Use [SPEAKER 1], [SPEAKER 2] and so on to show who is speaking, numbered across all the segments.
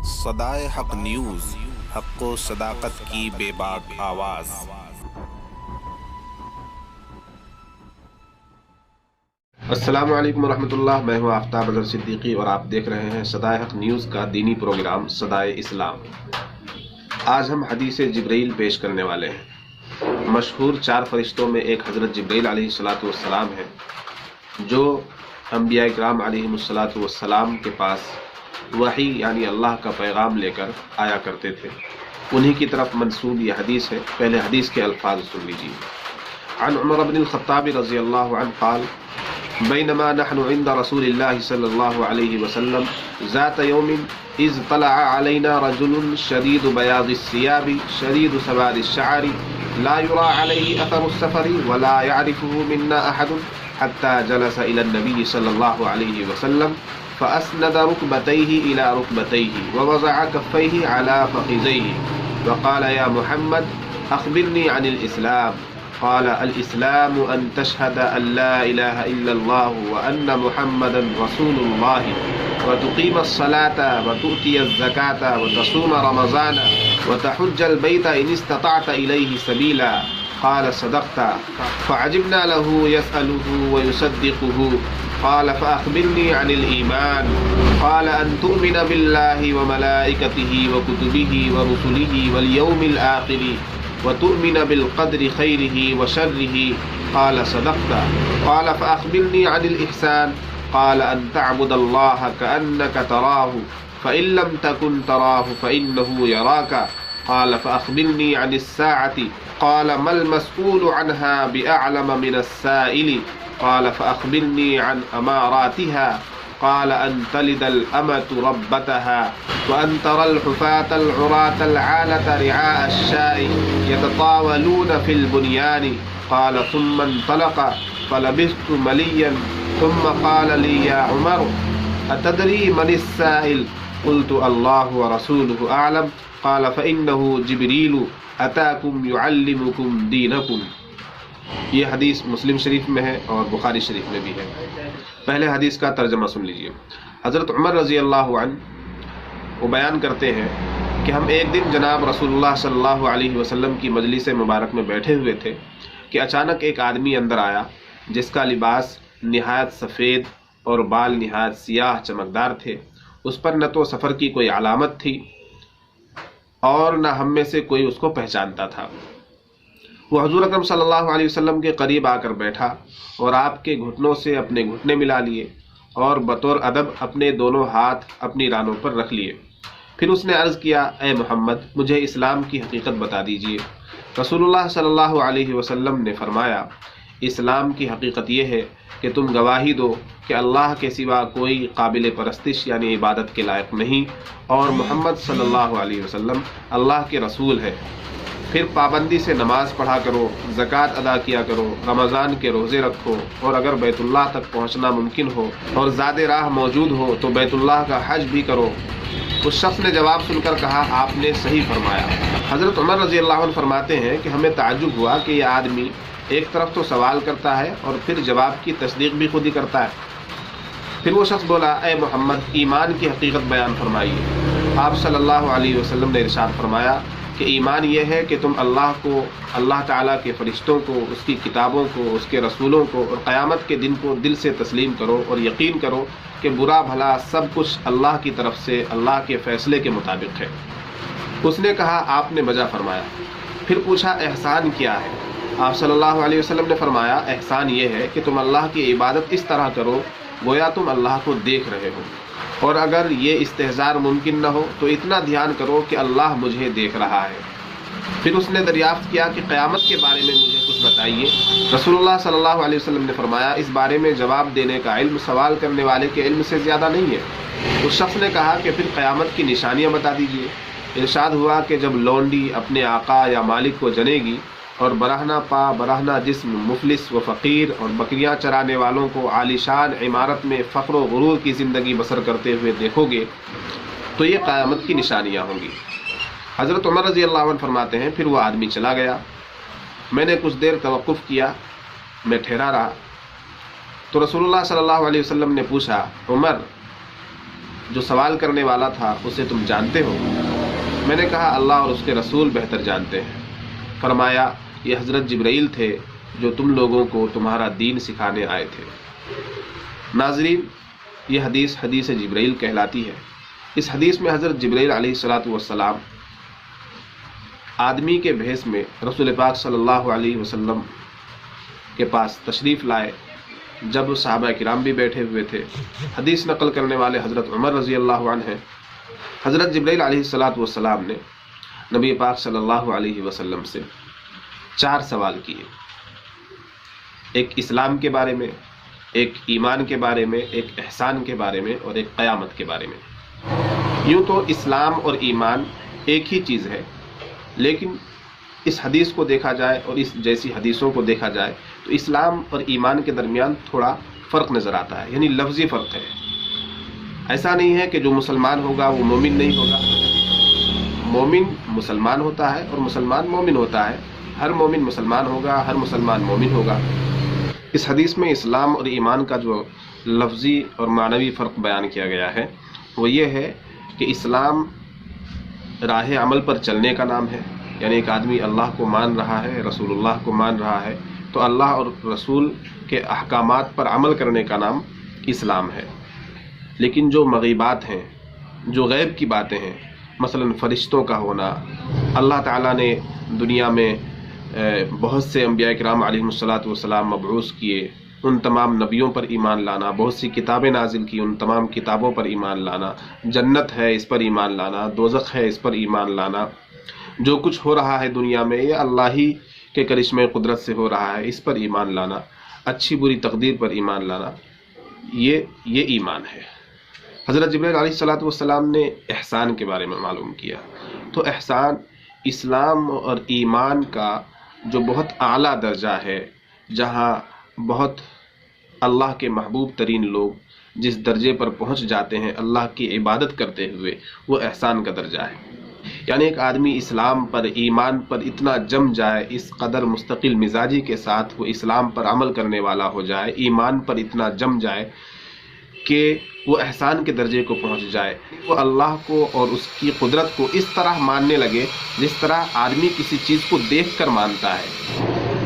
[SPEAKER 1] صدائے حق نیوز، حق و صداقت کی بے باک آواز۔
[SPEAKER 2] السلام علیکم ورحمۃ اللہ، میں ہوں آفتاب اظہر صدیقی اور آپ دیکھ رہے ہیں صدائے حق نیوز کا دینی پروگرام صدائے اسلام۔ آج ہم حدیث جبرائیل پیش کرنے والے ہیں۔ مشہور 4 فرشتوں میں ایک حضرت جبرائیل علیہ الصلاۃ والسلام ہے، جو انبیاء کرام علیہم الصلاۃ والسلام کے پاس وحی یعنی اللہ کا پیغام لے کر آیا کرتے تھے۔ انہی کی طرف منسوب یہ حدیث ہے۔ پہلے حدیث کے الفاظ سن لیجیے۔ عن عمر بن الخطاب رضی اللہ عنہ قال بینما نحن عند رسول اللہ صلی اللہ علیہ وسلم ذات یوم اذ طلع علینا رجل شدید بیاض الثياب شدید سواد الشعر لا يرى عليه اثر السفر ولا يعرفه منا احد حتى جلس الى النبي صلی اللہ علیہ وسلم فأسند ركبتيه إلى ركبتيه ووضع كفيه على فخذيه وقال يا محمد أخبرني عن الإسلام قال الإسلام أن تشهد أن لا إله إلا الله وأن محمدا رسول الله وتقيم الصلاة وتؤتي الزكاة وتصوم رمضان وتحج البيت إن استطعت إليه سبيلا قال صدقت فعجبنا له يسأله ويصدقه قال فأخبرني عن الإيمان قال أن تؤمن بالله وملائكته وكتبه ورسله واليوم الآخر وتؤمن بالقدر خيره وشره قال صدقت قال فأخبرني عن الإحسان قال أن تعبد الله كأنك تراه فإن لم تكن تراه فإنه يراك قال فأخبرني عن الساعة قال ما المسؤول عنها بأعلم من السائل قال فأخبرني عن أماراتها قال أن تلد الأمة ربتها وأن ترى الحفاة العراة العالة رعاء الشاء يتطاولون في البنيان قال ثم انطلق فلبثت مليا ثم قال لي يا عمر أتدري من السائل قلت الله ورسوله أعلم قال فإنه جبريل أتاكم يعلمكم دينكم۔ یہ حدیث مسلم شریف میں ہے اور بخاری شریف میں بھی ہے۔ پہلے حدیث کا ترجمہ سن لیجئے۔ حضرت عمر رضی اللہ عنہ وہ بیان کرتے ہیں کہ ہم ایک دن جناب رسول اللہ صلی اللہ علیہ وسلم کی مجلس مبارک میں بیٹھے ہوئے تھے کہ اچانک ایک آدمی اندر آیا جس کا لباس نہایت سفید اور بال نہایت سیاہ چمکدار تھے۔ اس پر نہ تو سفر کی کوئی علامت تھی اور نہ ہم میں سے کوئی اس کو پہچانتا تھا۔ وہ حضور اکرم صلی اللہ علیہ وسلم کے قریب آ کر بیٹھا اور آپ کے گھٹنوں سے اپنے گھٹنے ملا لیے اور بطور ادب اپنے دونوں ہاتھ اپنی رانوں پر رکھ لیے۔ پھر اس نے عرض کیا اے محمد مجھے اسلام کی حقیقت بتا دیجیے۔ رسول اللہ صلی اللہ علیہ وسلم نے فرمایا اسلام کی حقیقت یہ ہے کہ تم گواہی دو کہ اللہ کے سوا کوئی قابل پرستش یعنی عبادت کے لائق نہیں اور محمد صلی اللہ علیہ وسلم اللہ کے رسول ہے۔ پھر پابندی سے نماز پڑھا کرو، زکوٰۃ ادا کیا کرو، رمضان کے روزے رکھو اور اگر بیت اللہ تک پہنچنا ممکن ہو اور زاد راہ موجود ہو تو بیت اللہ کا حج بھی کرو۔ اس شخص نے جواب سن کر کہا آپ نے صحیح فرمایا۔ حضرت عمر رضی اللہ عنہ فرماتے ہیں کہ ہمیں تعجب ہوا کہ یہ آدمی ایک طرف تو سوال کرتا ہے اور پھر جواب کی تصدیق بھی خود ہی کرتا ہے۔ پھر وہ شخص بولا اے محمد ایمان کی حقیقت بیان فرمائیے۔ آپ صلی اللہ علیہ وسلم نے ارشاد فرمایا کہ ایمان یہ ہے کہ تم اللہ کو، اللہ تعالیٰ کے فرشتوں کو، اس کی کتابوں کو، اس کے رسولوں کو اور قیامت کے دن کو دل سے تسلیم کرو اور یقین کرو کہ برا بھلا سب کچھ اللہ کی طرف سے اللہ کے فیصلے کے مطابق ہے۔ اس نے کہا آپ نے بجا فرمایا۔ پھر پوچھا احسان کیا ہے؟ آپ صلی اللہ علیہ وسلم نے فرمایا احسان یہ ہے کہ تم اللہ کی عبادت اس طرح کرو گویا تم اللہ کو دیکھ رہے ہو، اور اگر یہ استحضار ممکن نہ ہو تو اتنا دھیان کرو کہ اللہ مجھے دیکھ رہا ہے۔ پھر اس نے دریافت کیا کہ قیامت کے بارے میں مجھے کچھ بتائیے۔ رسول اللہ صلی اللہ علیہ وسلم نے فرمایا اس بارے میں جواب دینے کا علم سوال کرنے والے کے علم سے زیادہ نہیں ہے۔ اس شخص نے کہا کہ پھر قیامت کی نشانیاں بتا دیجیے۔ ارشاد ہوا کہ جب لونڈی اپنے آقا یا مالک کو جنے گی اور برہنہ پا برہنہ جسم مفلس و فقیر اور بکریاں چرانے والوں کو عالیشان عمارت میں فخر و غرور کی زندگی بسر کرتے ہوئے دیکھو گے تو یہ قیامت کی نشانیاں ہوں گی۔ حضرت عمر رضی اللہ عنہ فرماتے ہیں پھر وہ آدمی چلا گیا۔ میں نے کچھ دیر توقف کیا، میں ٹھہرا رہا تو رسول اللہ صلی اللہ علیہ وسلم نے پوچھا عمر جو سوال کرنے والا تھا اسے تم جانتے ہو؟ میں نے کہا اللہ اور اس کے رسول بہتر جانتے ہیں۔ فرمایا یہ حضرت جبرائیل تھے جو تم لوگوں کو تمہارا دین سکھانے آئے تھے۔ ناظرین، یہ حدیث حدیث جبرائیل کہلاتی ہے۔ اس حدیث میں حضرت جبرائیل علیہ الصلاۃ والسلام آدمی کے بھیس میں رسول پاک صلی اللہ علیہ وسلم کے پاس تشریف لائے جب صحابہ کرام بھی بیٹھے ہوئے تھے۔ حدیث نقل کرنے والے حضرت عمر رضی اللہ عنہ ہیں۔ حضرت جبرائیل علیہ الصلاۃ والسلام نے نبی پاک صلی اللہ علیہ وسلم سے 4 سوال کیے، ایک اسلام کے بارے میں، ایک ایمان کے بارے میں، ایک احسان کے بارے میں اور ایک قیامت کے بارے میں۔ یوں تو اسلام اور ایمان ایک ہی چیز ہے، لیکن اس حدیث کو دیکھا جائے اور اس جیسی حدیثوں کو دیکھا جائے تو اسلام اور ایمان کے درمیان تھوڑا فرق نظر آتا ہے، یعنی لفظی فرق ہے۔ ایسا نہیں ہے کہ جو مسلمان ہوگا وہ مومن نہیں ہوگا۔ مومن مسلمان ہوتا ہے اور مسلمان مومن ہوتا ہے۔ ہر مومن مسلمان ہوگا، ہر مسلمان مومن ہوگا۔ اس حدیث میں اسلام اور ایمان کا جو لفظی اور معنوی فرق بیان کیا گیا ہے وہ یہ ہے کہ اسلام راہ عمل پر چلنے کا نام ہے، یعنی ایک آدمی اللہ کو مان رہا ہے، رسول اللہ کو مان رہا ہے تو اللہ اور رسول کے احکامات پر عمل کرنے کا نام اسلام ہے۔ لیکن جو مغیبات ہیں، جو غیب کی باتیں ہیں، مثلا فرشتوں کا ہونا، اللہ تعالیٰ نے دنیا میں بہت سے انبیاء کرام علیہم الصلاۃ والسلام مبعوث کیے، ان تمام نبیوں پر ایمان لانا، بہت سی کتابیں نازل کی، ان تمام کتابوں پر ایمان لانا، جنت ہے اس پر ایمان لانا، دوزخ ہے اس پر ایمان لانا، جو کچھ ہو رہا ہے دنیا میں یہ اللہ ہی کے کرشمے قدرت سے ہو رہا ہے، اس پر ایمان لانا، اچھی بری تقدیر پر ایمان لانا، یہ ایمان ہے۔ حضرت جبرائیل علیہ الصلاۃ والسلام نے احسان کے بارے میں معلوم کیا، تو احسان اسلام اور ایمان کا جو بہت اعلیٰ درجہ ہے، جہاں بہت اللہ کے محبوب ترین لوگ جس درجے پر پہنچ جاتے ہیں اللہ کی عبادت کرتے ہوئے، وہ احسان کا درجہ ہے۔ یعنی ایک آدمی اسلام پر، ایمان پر اتنا جم جائے، اس قدر مستقل مزاجی کے ساتھ وہ اسلام پر عمل کرنے والا ہو جائے، ایمان پر اتنا جم جائے کہ وہ احسان کے درجے کو پہنچ جائے، وہ اللہ کو اور اس کی قدرت کو اس طرح ماننے لگے جس طرح آدمی کسی چیز کو دیکھ کر مانتا ہے۔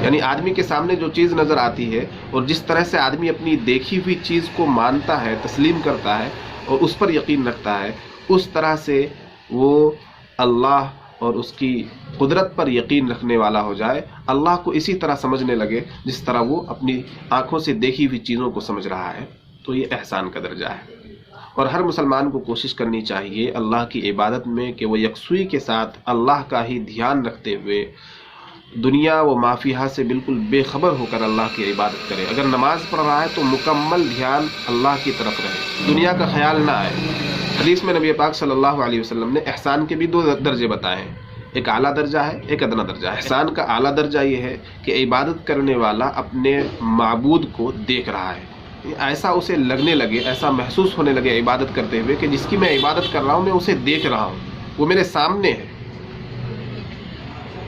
[SPEAKER 2] یعنی آدمی کے سامنے جو چیز نظر آتی ہے اور جس طرح سے آدمی اپنی دیکھی ہوئی چیز کو مانتا ہے، تسلیم کرتا ہے اور اس پر یقین رکھتا ہے، اس طرح سے وہ اللہ اور اس کی قدرت پر یقین رکھنے والا ہو جائے، اللہ کو اسی طرح سمجھنے لگے جس طرح وہ اپنی آنکھوں سے دیکھی ہوئی چیزوں کو سمجھ رہا ہے، تو یہ احسان کا درجہ ہے۔ اور ہر مسلمان کو کوشش کرنی چاہیے اللہ کی عبادت میں کہ وہ یکسوئی کے ساتھ اللہ کا ہی دھیان رکھتے ہوئے دنیا و مافیہا سے بالکل بے خبر ہو کر اللہ کی عبادت کرے۔ اگر نماز پڑھ رہا ہے تو مکمل دھیان اللہ کی طرف رہے، دنیا کا خیال نہ آئے۔ حدیث میں نبی پاک صلی اللہ علیہ وسلم نے احسان کے بھی 2 درجے بتائے ہیں، ایک اعلیٰ درجہ ہے، ایک ادنا درجہ ہے۔ احسان کا اعلیٰ درجہ یہ ہے کہ عبادت کرنے والا اپنے معبود کو دیکھ رہا ہے، ایسا اسے لگنے لگے، ایسا محسوس ہونے لگے عبادت کرتے ہوئے کہ جس کی میں عبادت کر رہا ہوں میں اسے دیکھ رہا ہوں، وہ میرے سامنے ہے۔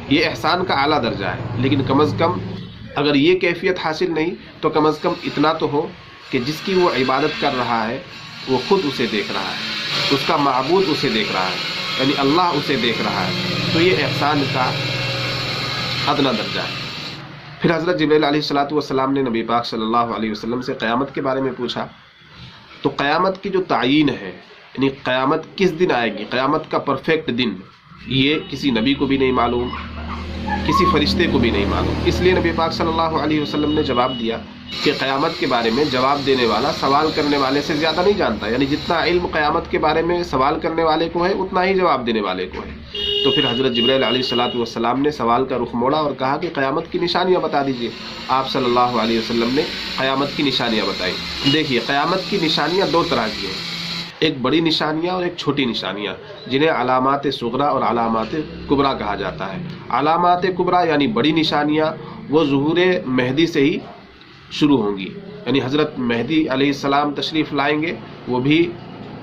[SPEAKER 2] یہ احسان کا اعلیٰ درجہ ہے، لیکن کم از کم اگر یہ کیفیت حاصل نہیں تو کم از کم اتنا تو ہو کہ جس کی وہ عبادت کر رہا ہے وہ خود اسے دیکھ رہا ہے، اس کا معبود اسے دیکھ رہا ہے، یعنی اللہ اسے دیکھ رہا ہے، تو یہ احسان کا ادنا درجہ ہے۔ پھر حضرت جبرائیل علیہ الصلاۃ والسلام نے نبی پاک صلی اللہ علیہ وسلم سے قیامت کے بارے میں پوچھا، تو قیامت کی جو تعیین ہے، یعنی قیامت کس دن آئے گی، قیامت کا پرفیکٹ دن، یہ کسی نبی کو بھی نہیں معلوم، کسی فرشتے کو بھی نہیں معلوم۔ اس لیے نبی پاک صلی اللہ علیہ وسلم نے جواب دیا کہ قیامت کے بارے میں جواب دینے والا سوال کرنے والے سے زیادہ نہیں جانتا، یعنی جتنا علم قیامت کے بارے میں سوال کرنے والے کو ہے اتنا ہی جواب دینے والے کو ہے۔ تو پھر حضرت جبرائیل علیہ الصلاۃ والسلام نے سوال کا رخ موڑا اور کہا کہ قیامت کی نشانیاں بتا دیجیے۔ آپ صلی اللہ علیہ وسلم نے قیامت کی نشانیاں بتائیں۔ دیکھیے قیامت کی نشانیاں 2 طرح کی ہیں، ایک بڑی نشانیاں اور ایک چھوٹی نشانیاں، جنہیں علامات صغریٰ اور علامات کبریٰ کہا جاتا ہے۔ علامات کبریٰ یعنی بڑی نشانیاں وہ ظہور مہدی سے ہی شروع ہوں گی، یعنی حضرت مہدی علیہ السلام تشریف لائیں گے، وہ بھی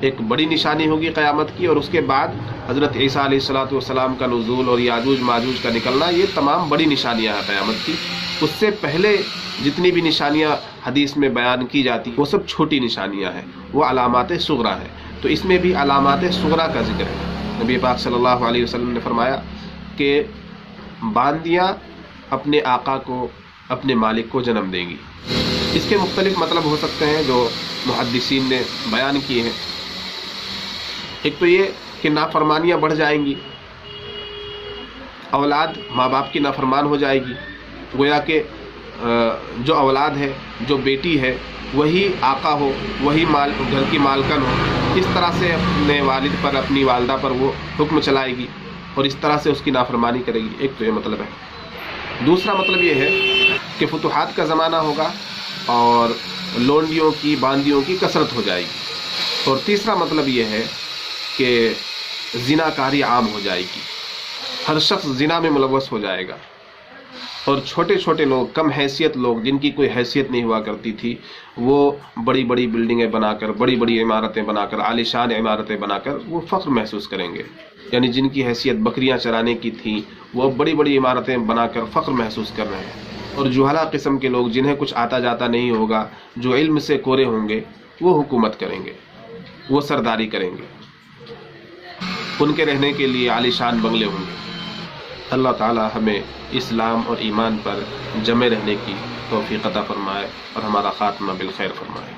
[SPEAKER 2] ایک بڑی نشانی ہوگی قیامت کی، اور اس کے بعد حضرت عیسیٰ علیہ الصلاۃ والسلام کا نزول اور یاجوج ماجوج کا نکلنا، یہ تمام بڑی نشانیاں ہیں قیامت کی۔ اس سے پہلے جتنی بھی نشانیاں حدیث میں بیان کی جاتی وہ سب چھوٹی نشانیاں ہیں، وہ علامات صغریٰ ہیں۔ تو اس میں بھی علامات صغرا کا ذکر ہے۔ نبی پاک صلی اللہ علیہ وسلم نے فرمایا کہ باندیاں اپنے آقا کو، اپنے مالک کو جنم دیں گی۔ اس کے مختلف مطلب ہو سکتے ہیں جو محدثین نے بیان کیے ہیں۔ ایک تو یہ کہ نافرمانیاں بڑھ جائیں گی، اولاد ماں باپ کی نافرمان ہو جائے گی، گویا کہ جو اولاد ہے، جو بیٹی ہے، وہی آقا ہو، وہی گھر کی مالکن ہو، اس طرح سے اپنے والد پر، اپنی والدہ پر وہ حکم چلائے گی اور اس طرح سے اس کی نافرمانی کرے گی۔ ایک تو یہ مطلب ہے۔ دوسرا مطلب یہ ہے کہ فتوحات کا زمانہ ہوگا اور لونڈیوں کی، باندیوں کی کثرت ہو جائے گی۔ اور تیسرا مطلب یہ ہے کہ زنا کاری عام ہو جائے گی، ہر شخص زنا میں ملوث ہو جائے گا، اور چھوٹے چھوٹے لوگ، کم حیثیت لوگ، جن کی کوئی حیثیت نہیں ہوا کرتی تھی، وہ بڑی بڑی بلڈنگیں بنا کر، بڑی بڑی عمارتیں بنا کر، عالیشان عمارتیں بنا کر وہ فخر محسوس کریں گے۔ یعنی جن کی حیثیت بکریاں چرانے کی تھی، وہ بڑی بڑی عمارتیں بنا کر فخر محسوس کر رہے ہیں۔ اور جہلا قسم کے لوگ، جنہیں کچھ آتا جاتا نہیں ہوگا، جو علم سے کورے ہوں گے، وہ حکومت کریں گے، وہ سرداری کریں گے، ان کے رہنے کے لیے عالیشان بنگلے ہوں گے۔ اللہ تعالی ہمیں اسلام اور ایمان پر جمع رہنے کی توفیق عطا فرمائے اور ہمارا خاتمہ بالخیر فرمائے۔